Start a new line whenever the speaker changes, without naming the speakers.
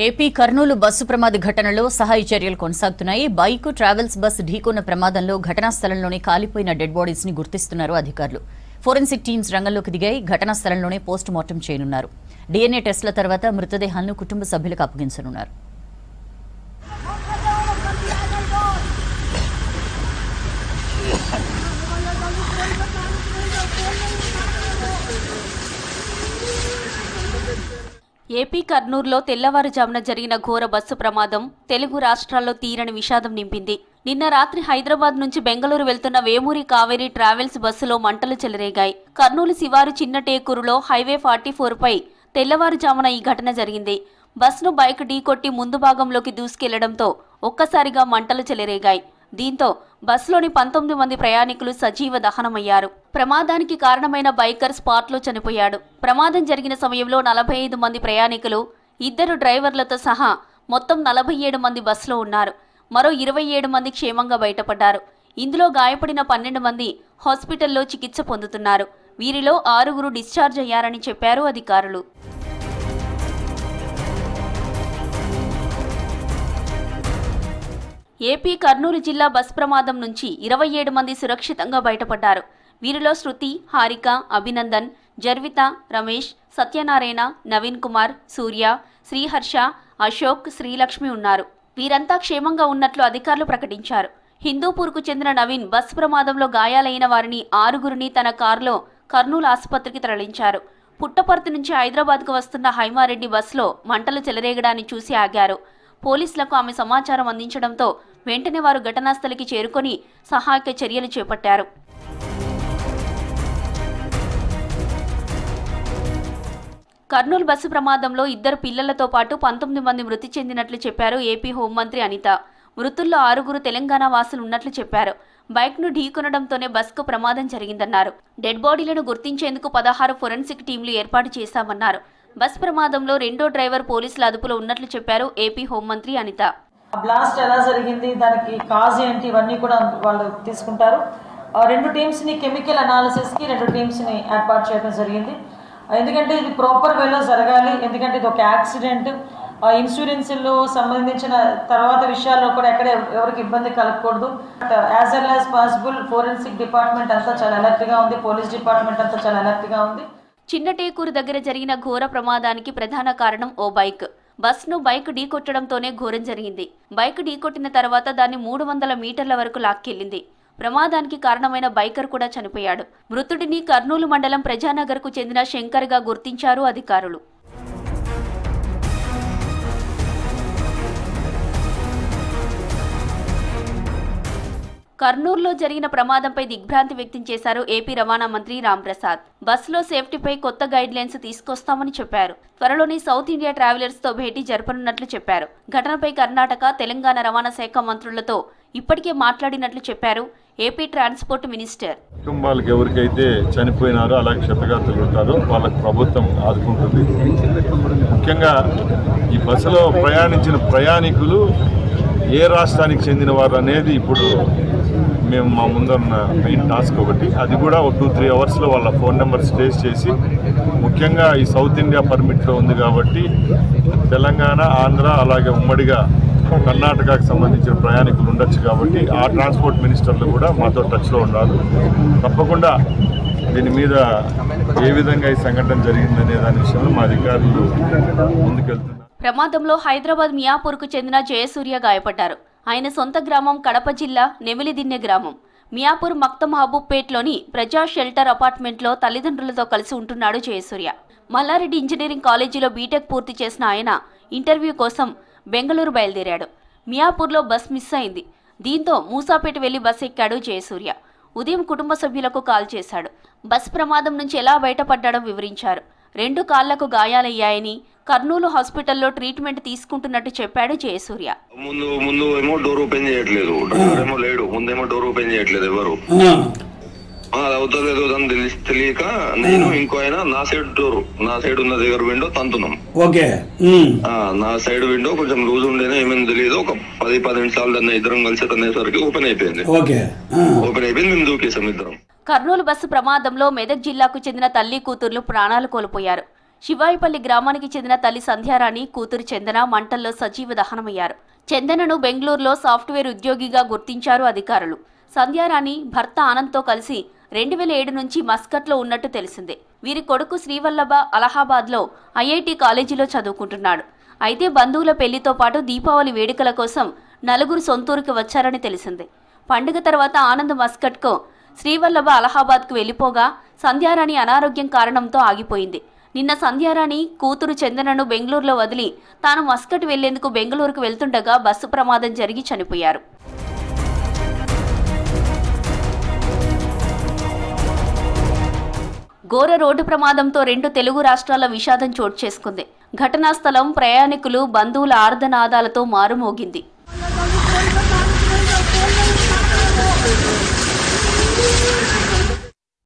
AP Kurnool bus ప్రమాద ఘటనలో సహాయ చర్యలు కొనసాగుతున్నాయి. బైక్ ట్రావెల్స్ బస్సు ఢీకొన్న ప్రమాదంలో ఘటనా స్థలంలోనే కాలిపోయిన డెడ్ బాడీస్ ని గుర్తిస్తున్నారు అధికారులు. ఫోరెన్సిక్ టీమ్స్ రంగంలోకి దిగాయి. ఘటనా స్థలంలోనే పోస్ట్ మార్టం చేయనున్నారు. DNA టెస్టుల తర్వాత మృతదేహాలను కుటుంబ సభ్యులకు అప్పగించనున్నారు.
ఏపీ కర్నూలులో తెల్లవారుజామున జరిగిన ఘోర బస్సు ప్రమాదం తెలుగు రాష్ట్రాల్లో తీరని విషాదం నింపింది. నిన్న రాత్రి హైదరాబాద్ నుంచి బెంగళూరు వెళ్తున్న వేమూరి కావేరీ ట్రావెల్స్ బస్సులో మంటలు చెలరేగాయి. కర్నూలు శివారు చిన్న టేకూరులో హైవే 44 పై తెల్లవారుజామున ఈ ఘటన జరిగింది. బస్సును బైక్ ఢీకొట్టి ముందు భాగంలోకి దూసుకెళ్లడంతో ఒక్కసారిగా మంటలు చెలరేగాయి. దీంతో బస్సులోని 19 మంది ప్రయాణికులు సజీవ దహనమయ్యారు. ప్రమాదానికి కారణమైన బైకర్ స్పాట్లో చనిపోయాడు. ప్రమాదం జరిగిన సమయంలో 45 మంది ప్రయాణికులు, 2 డ్రైవర్లతో సహా మొత్తం 47 మంది బస్సులో ఉన్నారు. మరో 27 మంది క్షేమంగా బయటపడ్డారు. ఇందులో గాయపడిన 12 మంది హాస్పిటల్లో చికిత్స పొందుతున్నారు. వీరిలో 6 డిశ్చార్జ్ అయ్యారని చెప్పారు అధికారులు. ఏపీ కర్నూలు జిల్లా బస్ ప్రమాదం నుంచి 27 మంది సురక్షితంగా బయటపడ్డారు. వీరిలో శృతి, హారిక, అభినందన్, జర్విత, రమేష్, సత్యనారాయణ, నవీన్ కుమార్, సూర్య, శ్రీహర్ష, అశోక్, శ్రీలక్ష్మి ఉన్నారు. వీరంతా క్షేమంగా ఉన్నట్లు అధికారులు ప్రకటించారు. హిందూపూర్కు చెందిన నవీన్ బస్ ప్రమాదంలో గాయాలైన వారిని 6 తన కారులో కర్నూలు ఆసుపత్రికి తరలించారు. పుట్టపర్తి నుంచి హైదరాబాద్కు వస్తున్న హైమారెడ్డి బస్సులో మంటలు చెలరేగడాన్ని చూసి ఆగారు. పోలీసులకు ఆమె సమాచారం అందించడంతో వెంటనే వారు ఘటనాస్థలికి చేరుకొని సహాయక చర్యలు చేపట్టారు. కర్నూలు బస్సు ప్రమాదంలో 2 పిల్లలతో పాటు 19 మంది మృతి చెందినట్లు చెప్పారు ఏపీ హోంమంత్రి అనిత. మృతుల్లో 6 తెలంగాణ వాసులు ఉన్నట్లు చెప్పారు. బైక్ను ఢీకొనడంతోనే బస్కు ప్రమాదం జరిగిందన్నారు. డెడ్ బాడీలను గుర్తించేందుకు 16 ఫోరెన్సిక్ టీంలు ఏర్పాటు చేశామన్నారు. బస్ ప్రమాదంలో 2వ డ్రైవర్ పోలీసుల అదుపులో ఉన్నట్లు చెప్పారు ఏపీ హోంమంత్రి అనిత.
బ్లాస్ట్ ఎలా జరిగింది, దానికి కాజ్ ఏంటి, ఇవన్నీ కూడా వాళ్ళు తీసుకుంటారు. 2 టీమ్స్ ని కెమికల్ అనాలిసిస్ కి 2 టీమ్స్ ని ఏర్పాటు చేయడం జరిగింది. ఎందుకంటే ఇది ప్రాపర్ వేలో జరగాలి. ఎందుకంటే ఇది ఒక యాక్సిడెంట్. ఇన్సూరెన్స్లో సంబంధించిన తర్వాత విషయాల్లో కూడా ఎక్కడ ఎవరికి ఇబ్బంది కలగకూడదు. As well as possible forensic department అంతా చాలా అలర్ట్గా ఉంది. పోలీస్ డిపార్ట్మెంట్ అంతా చాలా అలర్ట్గా ఉంది.
చిన్న టేకూరు దగ్గర జరిగిన ఘోర ప్రమాదానికి ప్రధాన కారణం ఓ బైక్. బస్ను బైక్ ఢీకొట్టడంతోనే ఘోరం జరిగింది. బైక్ ఢీకొట్టిన తర్వాత దాన్ని 300 మీటర్ల వరకు లాక్కెళ్లింది. ప్రమాదానికి కారణమైన బైకర్ కూడా చనిపోయాడు. మృతుడిని కర్నూలు మండలం ప్రజానగర్కు చెందిన శంకర్గా గుర్తించారు అధికారులు. కర్నూలులో జరిగిన ప్రమాదంపై దిగ్భ్రాంతి వ్యక్తం చేశారు ఏపీ రవాణా మంత్రి రాంప్రసాద్. బస్సులో సేఫ్టీపై కొత్త గైడ్ లైన్స్ తీసుకొస్తామని చెప్పారు. త్వరలోనే సౌత్ ఇండియా ట్రావెలర్స్ తో భేటీ జరపనున్నట్లు చెప్పారు. ఘటనపై కర్ణాటక, తెలంగాణ రవాణా శాఖ మంత్రులతో ఇప్పటికే మాట్లాడినట్లు చెప్పారు ఏపీ ట్రాన్స్పోర్ట్ మినిస్టర్.
కుటుంబాలకు ఎవరికైతే చనిపోయినారో అలాగే క్షతగాత్రులు ఉంటారో వాళ్ళకు ప్రభుత్వం ఆదుకుంటుంది. ముఖ్యంగా ఈ బస్సులో ప్రయాణించిన ప్రయాణికులు ఏ రాష్ట్రానికి చెందిన వారు అనేది ఇప్పుడు మేము మా ముందున్న మెయిన్ టాస్క్ ఒకటి. అది కూడా ఒక 2-3 అవర్స్లో వాళ్ళ ఫోన్ నెంబర్స్ ట్రేస్ చేసి, ముఖ్యంగా ఈ సౌత్ ఇండియా పర్మిట్లో ఉంది కాబట్టి తెలంగాణ, ఆంధ్ర అలాగే ఉమ్మడిగా కర్ణాటకకు సంబంధించిన ప్రయాణికులు ఉండొచ్చు కాబట్టి ఆ ట్రాన్స్పోర్ట్ మినిస్టర్లు కూడా మాతో టచ్లో ఉన్నారు. తప్పకుండా దీని మీద ఏ విధంగా ఈ సంఘటన జరిగిందనే దాని విషయంలో మా అధికారులు ముందుకెళ్తున్నారు.
ప్రమాదంలో హైదరాబాద్ మియాపూర్కు చెందిన జయసూర్య గాయపడ్డారు. ఆయన సొంత గ్రామం కడప జిల్లా నెమిలిదిన్నె గ్రామం. మియాపూర్ మక్త మహబూబ్పేట్లోని ప్రజా షెల్టర్ అపార్ట్మెంట్లో తల్లిదండ్రులతో కలిసి ఉంటున్నాడు జయసూర్య. మల్లారెడ్డి ఇంజనీరింగ్ కాలేజీలో బీటెక్ పూర్తి చేసిన ఆయన ఇంటర్వ్యూ కోసం బెంగళూరు బయలుదేరాడు. మియాపూర్లో బస్ మిస్ అయింది. దీంతో మూసాపేట వెళ్లి బస్ ఎక్కాడు జయసూర్య. ఉదయం కుటుంబ సభ్యులకు కాల్ చేశాడు. బస్ ప్రమాదం నుంచి ఎలా బయటపడ్డాడో వివరించారు. 2 కాళ్లకు గాయాలయ్యాయని కర్నూలు హాస్పిటల్లో ట్రీట్మెంట్ తీసుకుంటున్నట్టు చెప్పాడు జయసూర్య.
ముందు ఏమో డోర్ ఓపెన్ చేయట్లేదు, లేడు. ముందేమో డోర్ ఓపెన్ చేయట్లేదు ఎవరు. అది అవుతలేదు అని తెలియక నేను ఇంకో ఆయన నా సైడ్ ఉన్న దగ్గర విండో తంతున్నాం. నా సైడ్ విండో కొంచెం లూజ్ ఉండేనా ఏమైనా తెలియదు. ఒక 10 నిమిషాలు దాన్ని ఇద్దరం కలిసి తనేసరికి ఓపెన్ అయిపోయింది. మేము దూకేసాం ఇద్దరం.
కర్నూలు బస్సు ప్రమాదంలో మెదక్ జిల్లాకు చెందిన తల్లి కూతుర్లు ప్రాణాలు కోల్పోయారు. శివాయిపల్లి గ్రామానికి చెందిన తల్లి సంధ్యారాణి, కూతురు చందన మంటల్లో సజీవ దహనమయ్యారు. చందనను బెంగళూరులో సాఫ్ట్వేర్ ఉద్యోగిగా గుర్తించారు అధికారులు. సంధ్యారాణి భర్త ఆనంద్తో కలిసి 2007 నుంచి మస్కట్లో ఉన్నట్టు తెలిసిందే. వీరి కొడుకు శ్రీవల్లభ అలహాబాద్లో ఐఐటి కాలేజీలో చదువుకుంటున్నాడు. అయితే బంధువుల పెళ్లితో పాటు దీపావళి వేడుకల కోసం నలుగురు సొంతూరుకి వచ్చారని తెలిసింది. పండుగ తర్వాత ఆనంద్ మస్కట్కు, శ్రీవల్లభ అలహాబాద్కు వెళ్లిపోగా సంధ్యారాణి అనారోగ్యం కారణంతో ఆగిపోయింది. నిన్న సంధ్యారాణి కూతురు చందనను బెంగళూరులో వదిలి తాను మస్కట్ వెళ్లేందుకు బెంగళూరుకు వెళ్తుండగా బస్సు ప్రమాదం జరిగి చనిపోయారు. ఘోర రోడ్డు ప్రమాదంతో 2 తెలుగు రాష్ట్రాల విషాదం చోటు చేసుకుంది. ఘటనా స్థలం ప్రయాణికులు, బంధువుల ఆర్దనాదాలతో మారుమోగింది.